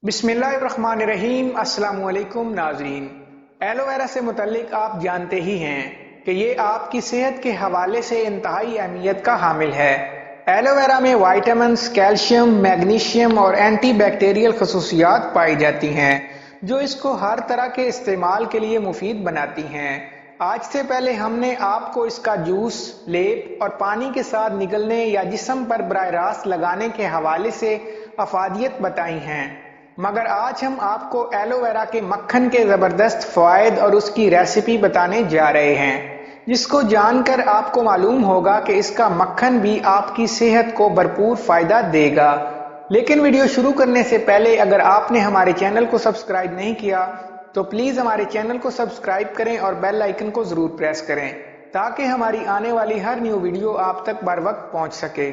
बिस्मिल्लाहिर्रहमानिर्रहीम। अस्सलाम वालेकुम नाज़रीन। एलोवेरा से मुतल्लिक आप जानते ही हैं कि ये आपकी सेहत के हवाले से इंतहाई अहमियत का हामिल है। एलोवेरा में वाइटामिन्स, कैल्शियम, मैग्नीशियम और एंटी बैक्टीरियल खसूसियात पाई जाती हैं जो इसको हर तरह के इस्तेमाल के लिए मुफीद बनाती हैं। आज से पहले हमने आपको इसका जूस, लेप और पानी के साथ निगलने या जिस्म पर बराह रास्त लगाने के हवाले से अफादियत बताई हैं, मगर आज हम आपको एलोवेरा के मक्खन के ज़बरदस्त फ़वाइद और उसकी रेसिपी बताने जा रहे हैं, जिसको जानकर आपको मालूम होगा कि इसका मक्खन भी आपकी सेहत को भरपूर फ़ायदा देगा। लेकिन वीडियो शुरू करने से पहले अगर आपने हमारे चैनल को सब्सक्राइब नहीं किया तो प्लीज़ हमारे चैनल को सब्सक्राइब करें और बेल आइकन को ज़रूर प्रेस करें ताकि हमारी आने वाली हर न्यू वीडियो आप तक बर वक्त पहुँच सके।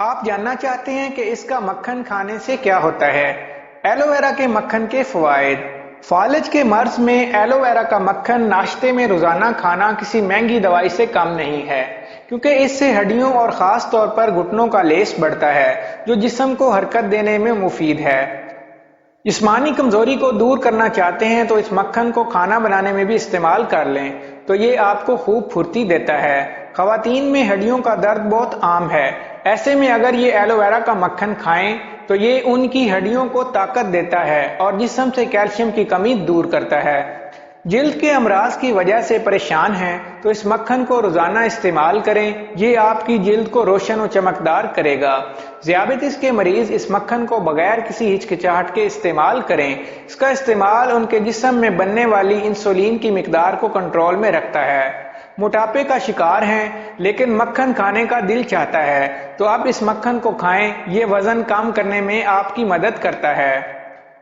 आप जानना चाहते हैं कि इसका मक्खन खाने से क्या होता है। एलोवेरा के मक्खन के फ़वाइद। फालिज के मर्ज में एलोवेरा का मक्खन नाश्ते में रोजाना खाना किसी महंगी दवाई से कम नहीं है, क्योंकि इससे हड्डियों और ख़ास तौर पर घुटनों का लेस बढ़ता है जो जिस्म को हरकत देने में मुफीद है। जिस्मानी कमजोरी को दूर करना चाहते हैं तो इस मक्खन को खाना बनाने में भी इस्तेमाल कर लें तो ये आपको खूब फुर्ती देता है। ख़वातीन में हड्डियों का दर्द बहुत आम है, ऐसे में अगर ये एलोवेरा का मक्खन खाएं तो ये उनकी हड्डियों को ताकत देता है और जिस्म से कैल्शियम की कमी दूर करता है। जिल्द के अमराज की वजह से परेशान हैं तो इस मक्खन को रोजाना इस्तेमाल करें, ये आपकी जिल्द को रोशन और चमकदार करेगा। ज़ियाबतीस के मरीज इस मक्खन को बगैर किसी हिचकिचाहट के इस्तेमाल करें। इसका इस्तेमाल उनके जिस्म में बनने वाली इंसुलिन की मिकदार को कंट्रोल में रखता है। मोटापे का शिकार हैं लेकिन मक्खन खाने का दिल चाहता है तो आप इस मक्खन को खाएं, ये वजन कम करने में आपकी मदद करता है।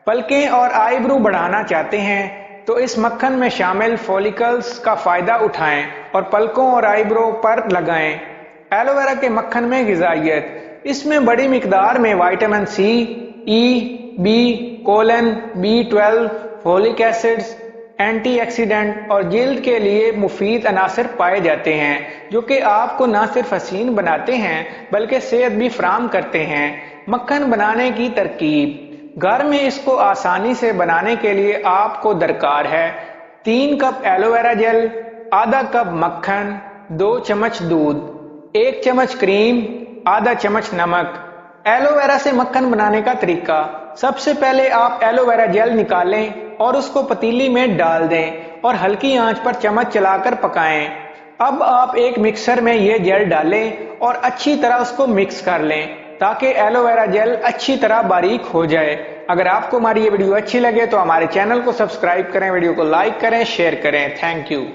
पलकें और आईब्रो बढ़ाना चाहते हैं तो इस मक्खन में शामिल फॉलिकल्स का फायदा उठाएं और पलकों और आईब्रो पर लगाएं। एलोवेरा के मक्खन में ग़िज़ाइयत। इसमें बड़ी मिकदार में vitamin C, E, B, choline, B12, folic acids, antioxidant और जिल्द के लिए मुफीद अनासर पाए जाते हैं जो कि आपको न सिर्फ हसीन बनाते हैं बल्कि सेहत भी फराहम करते हैं। मक्खन बनाने की तरकीब। घर में इसको आसानी से बनाने के लिए आपको दरकार है 3 कप एलोवेरा जेल, आधा कप मक्खन, 2 चम्मच दूध, 1 चम्मच क्रीम, आधा चम्मच नमक। एलोवेरा से मक्खन बनाने का तरीका। सबसे पहले आप एलोवेरा जेल निकालें और उसको पतीली में डाल दें और हल्की आंच पर चम्मच चलाकर पकाएं। अब आप एक मिक्सर में ये जेल डालें और अच्छी तरह उसको मिक्स कर लें ताकि एलोवेरा जेल अच्छी तरह बारीक हो जाए। अगर आपको हमारी ये वीडियो अच्छी लगे तो हमारे चैनल को सब्सक्राइब करें, वीडियो को लाइक करें, शेयर करें। Thank you.